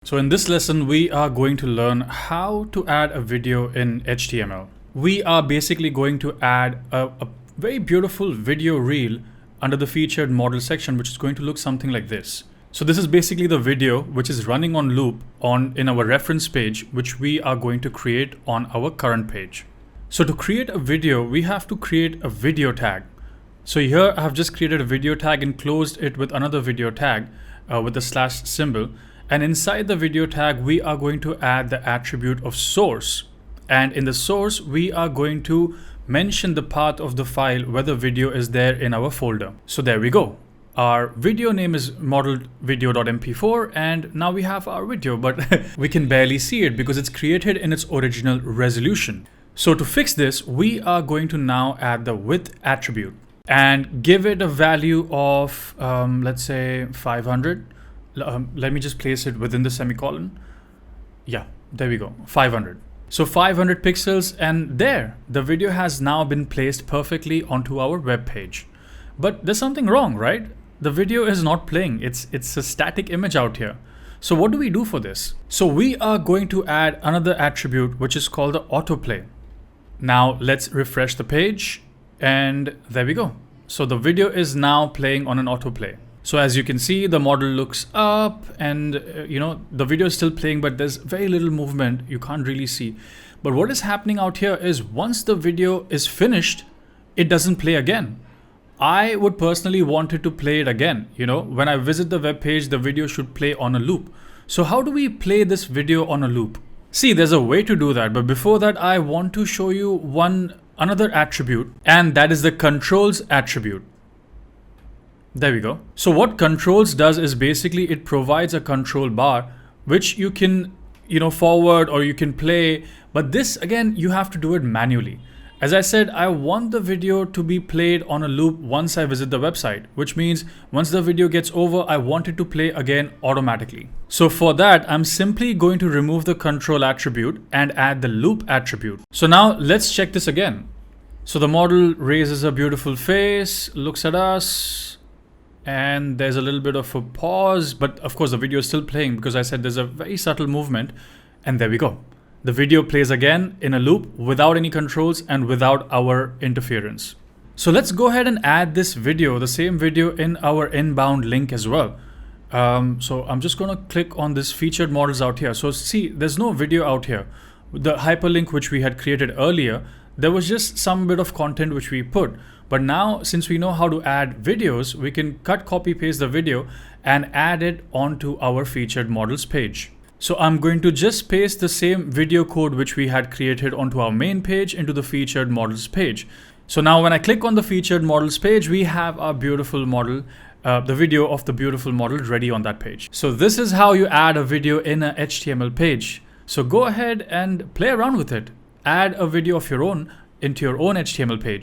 So in this lesson, we are going to learn how to add a video in HTML. We are basically going to add a very beautiful video reel under the featured model section, which is going to look something like this. So this is basically the video which is running on loop in our reference page, which we are going to create on our current page. So to create a video, we have to create a video tag. So here I have just created a video tag and closed it with another video tag with the slash symbol. And inside the video tag, we are going to add the attribute of source. And in the source, we are going to mention the path of the file where the video is there in our folder. So there we go. Our video name is modeled video.mp4, and now we have our video, but we can barely see it because it's created in its original resolution. So to fix this, we are going to now add the width attribute and give it a value of, let's say 500. Let me just place it within the semicolon. Yeah, there we go, 500. So 500 pixels, and there, the video has now been placed perfectly onto our web page. But there's something wrong, right? The video is not playing. It's a static image out here. So what do we do for this? So we are going to add another attribute, which is called the autoplay. Now let's refresh the page, and there we go. So the video is now playing on an autoplay. So as you can see, the model looks up and the video is still playing, but there's very little movement. You can't really see. But what is happening out here is once the video is finished, it doesn't play again. I would personally want it to play it again. When I visit the web page, the video should play on a loop. So how do we play this video on a loop? See, there's a way to do that. But before that, I want to show you another attribute, and that is the controls attribute. There we go. So what controls does is basically it provides a control bar which you can forward or you can play, but this again you have to do it manually. As I said, I want the video to be played on a loop once I visit the website, which means once the video gets over, I want it to play again automatically. So for that, I'm simply going to remove the control attribute and add the loop attribute. So now let's check this again. So the model raises a beautiful face, looks at us, and there's a little bit of a pause, but of course the video is still playing because I said there's a very subtle movement, and there we go. The video plays again in a loop without any controls and without our interference. So let's go ahead and add this video, the same video, in our inbound link as well. So I'm just going to click on this featured models out here. So see, there's no video out here. The hyperlink which we had created earlier, there was just some bit of content which we put. But now, since we know how to add videos, we can copy, paste the video and add it onto our featured models page. So I'm going to just paste the same video code which we had created onto our main page into the featured models page. So now when I click on the featured models page, we have our beautiful model, the video of the beautiful model ready on that page. So this is how you add a video in a HTML page. So go ahead and play around with it. Add a video of your own into your own HTML page.